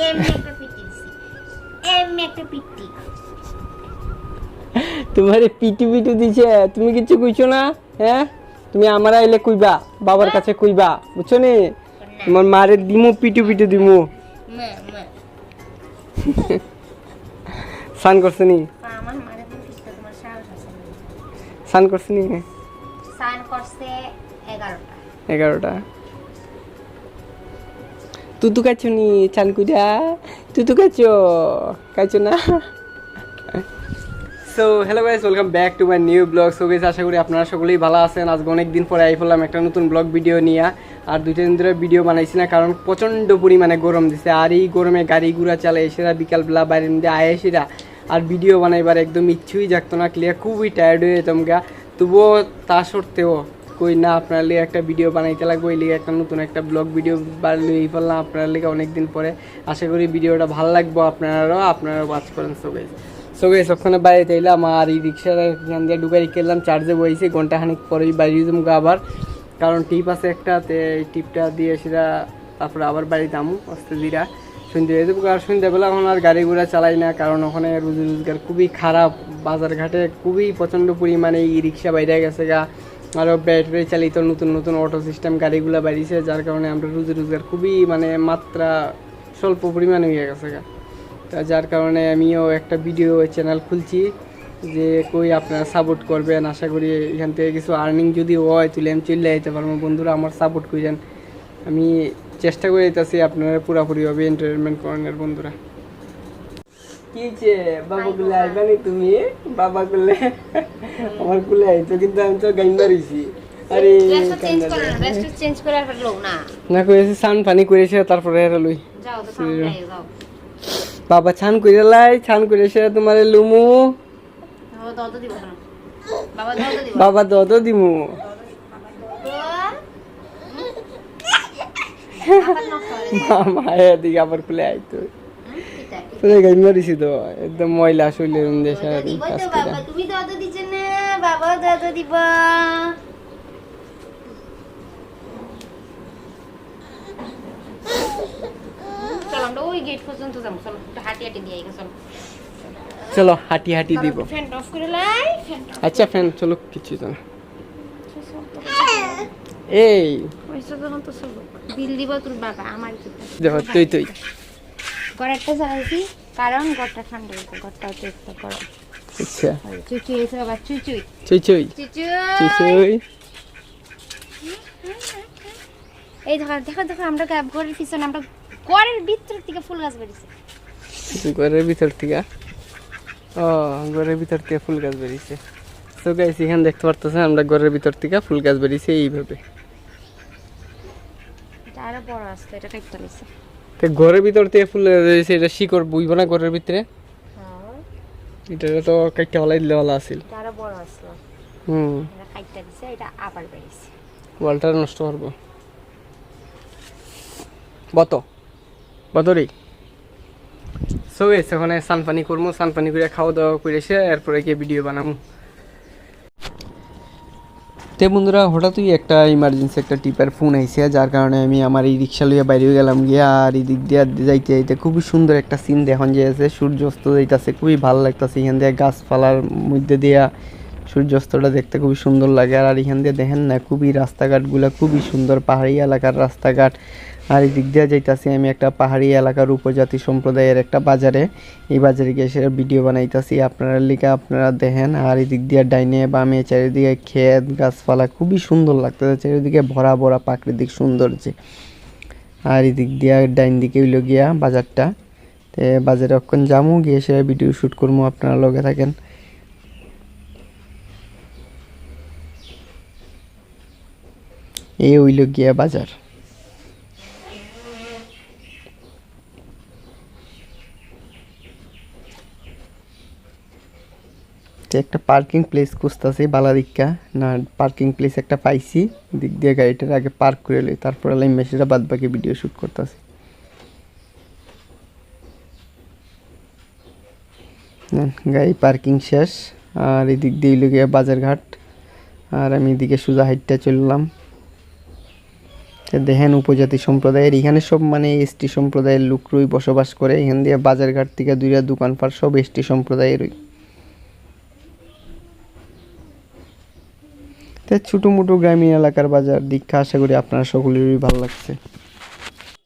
এমনি একটা পিটি দিছি, এমনি একটা পিটি। তোমারে পিটু পিটু দিছে, তুমি কিছু কইছো না? হ্যাঁ, তুমি আমার আইলে কইবা, বাবার কাছে কইবা, বুঝছো নি? তোমার মারে দিমু, পিটু পিটু দিমু। মা মা সান করছে নি? আমার মারে তুমি পিটতে তোমার সাহস আছে না? সান করছে নি? সাইন করছে 11টা। 11টা। তুতু কাছো নি চান কুইরা? তুতু কাছো না? So hello guys, welcome back to my new blog. So guys, আশা করি আপনারা সকলেই ভালো আছেন। আজকে অনেক দিন পরে আই পড়লাম একটা নতুন ব্লগ ভিডিও নিয়ে। আর 2 দিন ধরে ভিডিও বানাইছি না, কারণ প্রচণ্ড পরিমাণে গরম দিছে। আর এই গরমে গাড়ি ঘোড়া চালায় এসেরা বিকালবেলা বাইরে মধ্যে আয়েসেরা আর ভিডিও বানাইবার একদম ইচ্ছুই জাগতো না। ক্লিয়ার খুবই টায়ার্ড হয়ে যেতাম গা। তবুও তা সত্ত্বেও কই না, আপনার লিগে একটা ভিডিও বানাইতে লাগবে, এই লিগে একটা নতুন একটা ব্লগ ভিডিও বানিয়ে ফেললাম আপনার লিগে অনেক দিন পরে। আশা করি ভিডিওটা ভালো লাগবে আপনারাও ওয়াচ করেন। সো গাইস ওখানে বাড়িতে এলাম আর এই রিক্সার এখান দিয়ে ঢুকাই খেললাম, চার্জে বইছি। ঘন্টাখানিক পরেই বাইরে যাবো আবার, কারণ টিপ আছে একটা, তে এই টিপটা দিয়ে সেটা তারপরে আবার বাড়িতে আমু আস্তে ধীরা সন্ধ্যে হয়ে যাবো। আর সন্ধ্যাবেলা এখন আর গাড়ি ঘোড়া চালাই না, কারণ ওখানে রুজি রোজগার খুবই খারাপ। বাজার ঘাটে খুবই প্রচণ্ড পরিমাণে এই রিক্সা বাইরে গেছে গা, আরও ব্যাটারি চালিত নতুন নতুন অটো সিস্টেম গাড়িগুলো বাড়িছে, যার কারণে আমরা রুজি রোজগার খুবই মানে মাত্রা স্বল্প পরিমাণে হয়ে গেছে গা। তা যার কারণে আমিও একটা ভিডিও চ্যানেল খুলছি, যে কই আপনারা সাপোর্ট করবেন। আশা করি এখান থেকে কিছু আর্নিং যদি হয় তুলে আমি চলে যেতে পারবো। বন্ধুরা আমার সাপোর্ট করেন, আমি চেষ্টা করে যেতেছি আপনারা পুরোপুরিভাবে এন্টারটেনমেন্ট করেন। বন্ধুরা কি যে বাবা গুলে আইবানি তুমি, বাবা গুলে আমার গুলে আইতো, কিন্তু আমি তো গাইন মারিছি। আরে চেঞ্জ করে আর লোক না না কইছি সান পানি করেছে, তারপরে এরা লই যাও তো সামনে যাও। বাবা ছান করে লাই, ছান করেছে তোমার লুমু। বাবা দাও তো দিব না, বাবা দাও তো দিব, বাবা দদ দিমু। মামা এদিকে আবার খুলে আইতো, তোরে গাইন মারিছি তো একদম ময়লা শরীরের মধ্যে সারাদিন কাজ করে। বাবা তুমি দাও তো দিছ না, বাবা দাও তো দিব। চলো আমরা ওই গেট পর্যন্ত যাবো, চলো একটু হাঁটি হাঁটি দিয়ে আইগা, চলো চলো হাঁটি হাঁটি দিব। ফ্যান অফ করে লাই, ফ্যান আচ্ছা ফ্যান চলো, কিছু তো না। এই ওইসব যখন তো চলো বিল দিব তোর বাবা আমার কি দেখো তুই ঘরটা চালাইছি, কারণ ঘরটা ঠান্ডা হয়েছে, ঘরটা তো একটা গরম। আচ্ছা চুচুই এসে বাবা চুচুই চুই চুই চুই চুই। এই দেখো দেখো দেখো আমরা ঘরের পিছনে, আমরা ঘরের ভিতর থেকে ফুল গাছ বেরিয়েছে। ঘরের ভিতর থেকে, ও ঘরের ভিতর থেকে ফুল গাছ বেরিয়েছে। তো গাইস এখানে দেখতে পারতেছেন আমরা ঘরের ভিতর থেকে ফুল গাছ বেরিয়েছে এইভাবে। এটা আরো বড় আসছে, এটা কাটতে লাগছে। তো ঘরের ভিতর থেকে ফুল বেরিয়েছে, এটা শিকড় বুইব না ঘরের ভিতরে? হ্যাঁ এটা তো কাটতে হলাই দিলে ভালো আছিল। এটা আরো বড় আসলো, এটা কাটতে দিছে, এটা আবার বেরিয়েছে। ওয়ালটা নষ্ট করবো বতরি। সো গাইস ওখানে সানপানি করবো, সানপানি করে খাওয়া দাওয়া করে এসে এরপরে গিয়ে ভিডিও বানাবো। তে বন্ধুরা হঠাৎই একটা ইমার্জেন্সি একটা টিপার ফোন আইছে, যার কারণে আমি আমার এই রিক্সা লইয়া বাইরে গেলাম গিয়া। আর এই দিক দিয়ে যাইতে যাইতে খুবই সুন্দর একটা সিন দেখুন যাইতেছে, সূর্যাস্ত যাইতেছে, খুবই ভালো লাগতেছে। এখান দিয়ে গাছপালার মধ্যে দিয়া সূর্যাস্তটা দেখতে খুবই সুন্দর লাগে। আর এখান দিয়ে দেখেন না, খুবই রাস্তাঘাটগুলো খুবই সুন্দর, পাহাড়ি এলাকার রাস্তাঘাট। আর এই দিক দিয়ে যাইতেছি আমি একটা পাহাড়ি এলাকার উপজাতি সম্প্রদায়ের একটা বাজারে। এই বাজারে গিয়ে সেটা ভিডিও বানাইতেছি আপনারা লিখে, আপনারা দেখেন। আর এই দিক দিয়ে ডাইনে বামে চারিদিকে ক্ষেত গাছপালা খুবই সুন্দর লাগতেছে, চারিদিকে ভরা ভরা প্রাকৃতিক সৌন্দর্যে। আর এই দিক দিয়ে ডাইন দিকে হইল গিয়া বাজারটা, তো বাজারে অক্ষণ যামু, গিয়ে সে ভিডিও শ্যুট করবো, আপনারা লগে থাকেন। এই হইল গিয়া বাজার। একটা পার্কিং প্লেস খুঁজতেছি বালাদিক্কা না, পার্কিং প্লেস একটা পাইছি, দিক দিয়ে গাড়িটার আগে পার্ক করে লই, তারপরে লাইন সেটা বাদ বাকি ভিডিও শ্যুট করতেছি। গাড়ি পার্কিং শেষ, আর এদিক দিয়ে গিয়ে বাজারঘাট। আর আমি এদিকে সোজা হাইটটা চললাম। তো দেখেন উপজাতি সম্প্রদায়ের এখানে সব মানে এসটি সম্প্রদায়ের লোকরই বসবাস করে। এখান দিয়ে বাজারঘাট থেকে দুইটা দোকানপাট সব এসটি সম্প্রদায়েরই। তো ছোটো মোটো গ্রামীণ এলাকার বাজার দীক্ষা আশা করি আপনারা সকলেরই ভালো লাগছে।